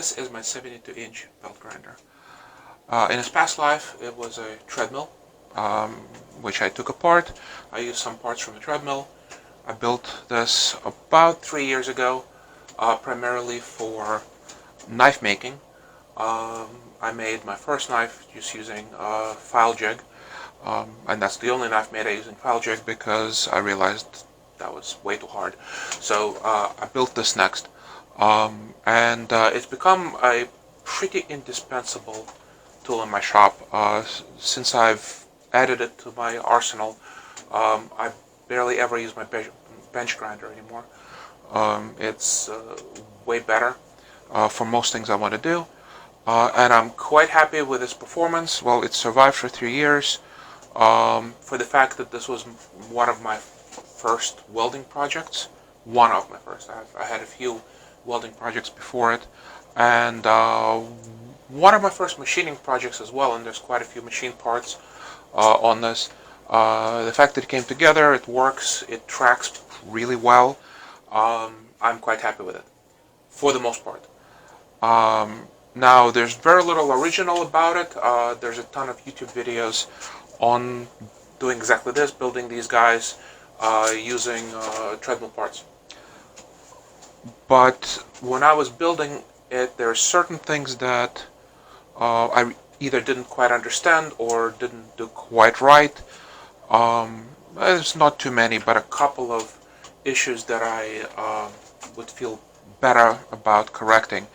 This is my 72-inch belt grinder. In its past life, it was a treadmill, which I took apart. I used some parts from the treadmill. I built this about 3 years ago, primarily for knife making. I made my first knife just using file jig, and that's the only knife made using file jig because I realized that was way too hard. So I built this next. And it's become a pretty indispensable tool in my shop. Since I've added it to my arsenal, I barely ever use my bench grinder anymore. It's way better for most things I want to do. And I'm quite happy with its performance. Well, it survived for 3 years. For the fact that this was one of my first welding projects. One of my first. I had a few welding projects before it, and one of my first machining projects as well, and there's quite a few machine parts on this. The fact that it came together, it works, it tracks really well. I'm quite happy with it, for the most part. Now, there's very little original about it. There's a ton of YouTube videos on doing exactly this, building these guys using treadmill parts. But when I was building it, there are certain things that I either didn't quite understand or didn't do quite right. There's not too many, but a couple of issues that I would feel better about correcting.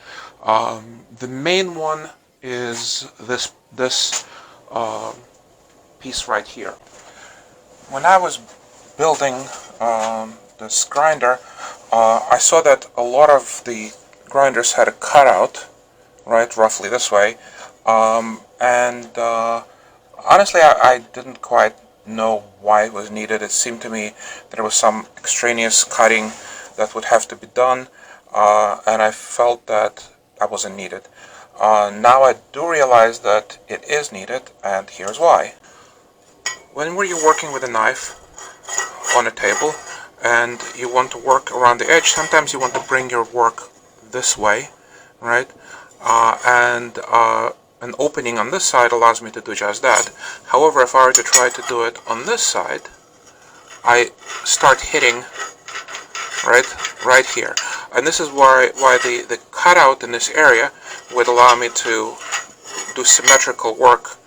The main one is this piece right here. When I was building this grinder, I saw that a lot of the grinders had a cutout, right, roughly this way, and honestly I didn't quite know why it was needed. It seemed to me that there was some extraneous cutting that would have to be done, and I felt that that wasn't needed. Now I do realize that it is needed, and here's why. When you're working with a knife on a table and you want to work around the edge, sometimes you want to bring your work this way, right? And an opening on this side allows me to do just that. However, if I were to try to do it on this side, I start hitting right here. And this is why the cutout in this area would allow me to do symmetrical work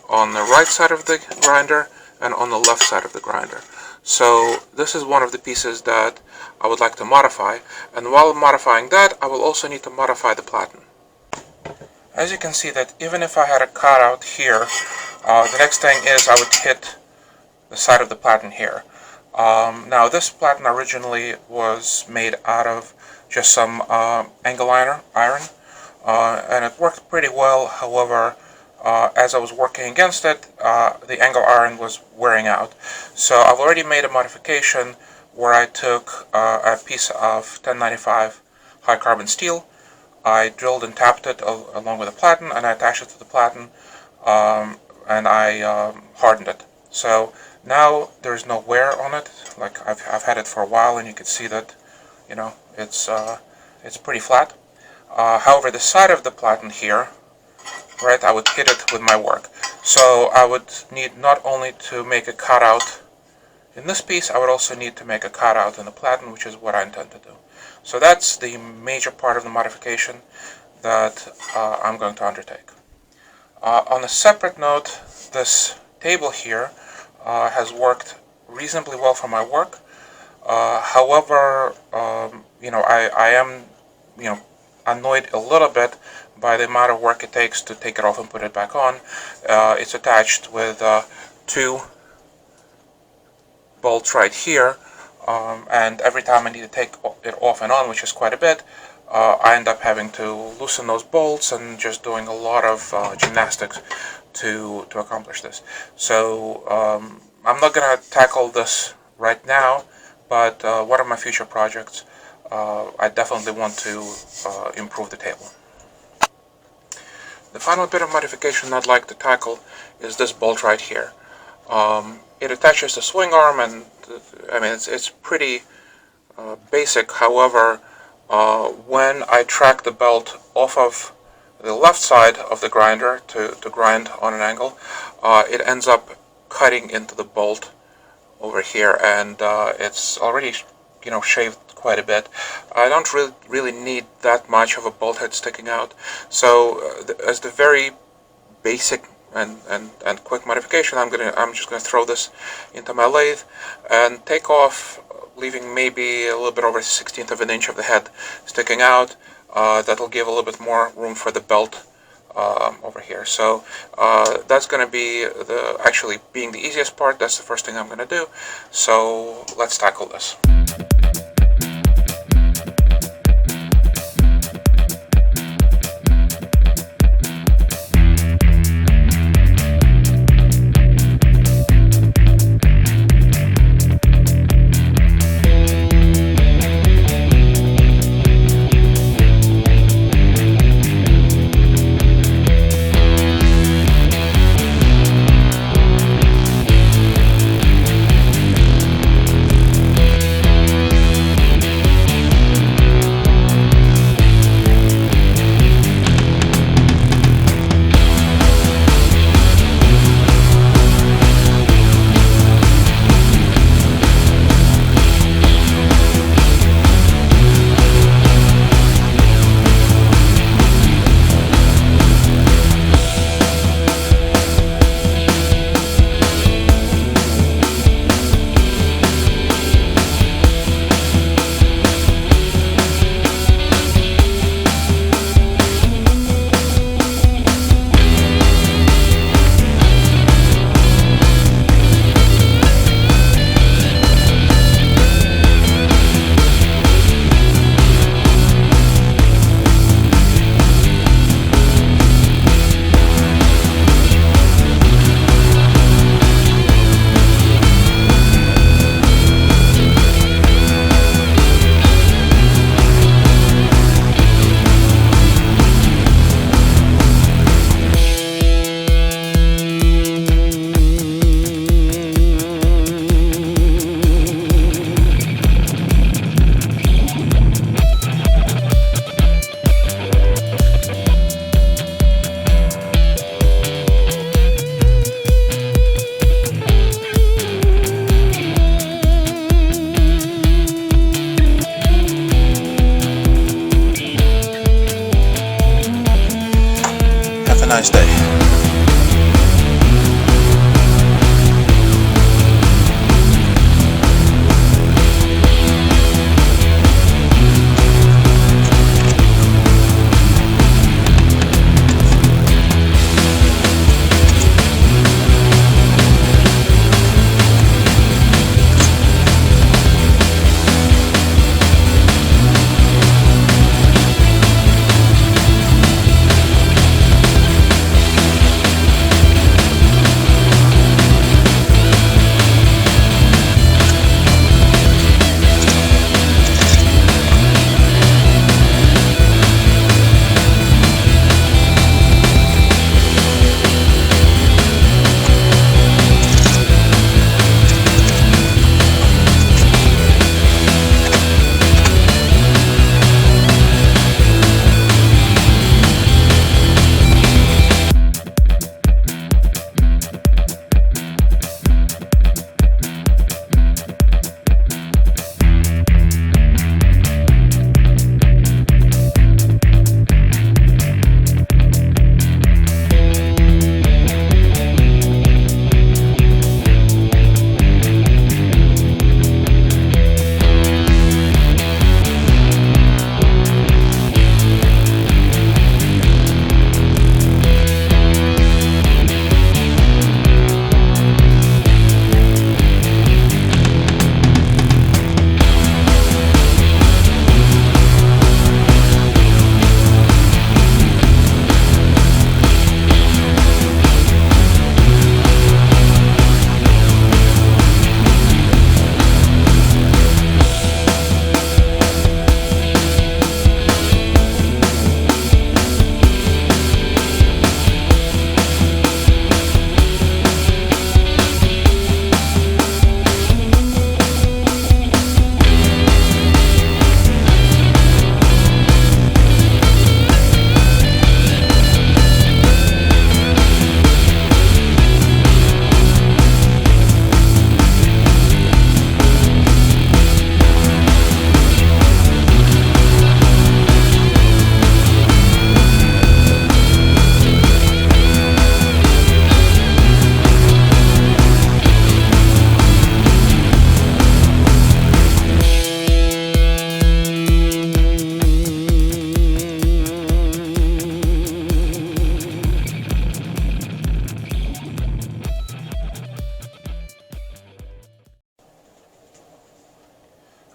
on the right side of the grinder and on the left side of the grinder. So this is one of the pieces that I would like to modify, and while modifying that, I will also need to modify the platen. As you can see that even if I had a cutout here, the next thing is I would hit the side of the platen here. Now this platen originally was made out of just some angle iron, and it worked pretty well. However, as I was working against it, the angle iron was wearing out. So I've already made a modification where I took a piece of 1095 high carbon steel. I drilled and tapped it along with the platen, and I attached it to the platen, and I hardened it. So now there's no wear on it. Like I've had it for a while, and you can see that, you know, it's pretty flat. However, the side of the platen here, right, I would hit it with my work. So I would need not only to make a cutout in this piece, I would also need to make a cutout in the platen, which is what I intend to do. So that's the major part of the modification that I'm going to undertake. On a separate note, this table here has worked reasonably well for my work. However, you know, I am, you know, annoyed a little bit by the amount of work it takes to take it off and put it back on. It's attached with 2 bolts right here, and every time I need to take it off and on, which is quite a bit, I end up having to loosen those bolts and just doing a lot of gymnastics to accomplish this. So I'm not going to tackle this right now, but one of my future projects, I definitely want to improve the table. The final bit of modification I'd like to tackle is this bolt right here. It attaches the swing arm, and I mean it's pretty basic. However, when I track the belt off of the left side of the grinder to grind on an angle, it ends up cutting into the bolt over here, and it's already shaved quite a bit. I don't really need that much of a bolt head sticking out, so as the very basic and quick modification, I'm just gonna throw this into my lathe and take off, leaving maybe a little bit over 1/16 of an inch of the head sticking out. That'll give a little bit more room for the belt over here. So that's going to be actually being the easiest part. That's the first thing I'm going to do. So let's tackle this.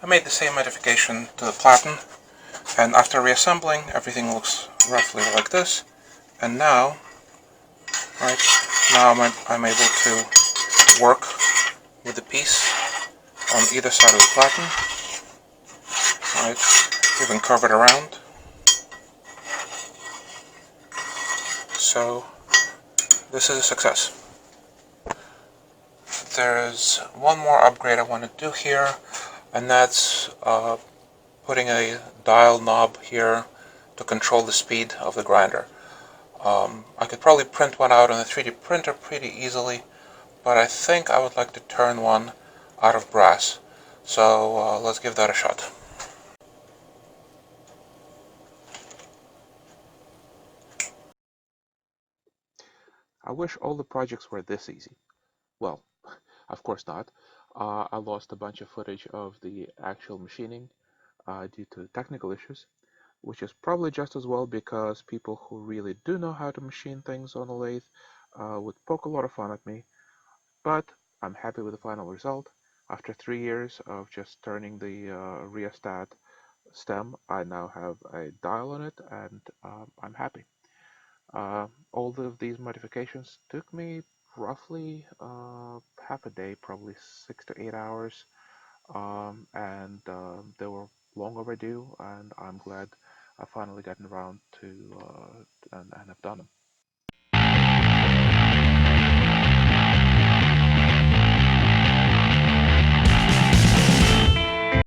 I made the same modification to the platen, and after reassembling, everything looks roughly like this. And now, right, now I'm able to work with the piece on either side of the platen, right, even curve it around. So this is a success. There's one more upgrade I want to do here, and that's putting a dial knob here to control the speed of the grinder. I could probably print one out on a 3D printer pretty easily, but I think I would like to turn one out of brass. So let's give that a shot. I wish all the projects were this easy. Well, of course not. I lost a bunch of footage of the actual machining due to technical issues, which is probably just as well because people who really do know how to machine things on a lathe would poke a lot of fun at me. But I'm happy with the final result. After 3 years of just turning the rheostat stem, I now have a dial on it, and I'm happy. All of these modifications took me roughly half a day, probably 6 to 8 hours, and they were long overdue, and I'm glad I've finally gotten around to and have done them.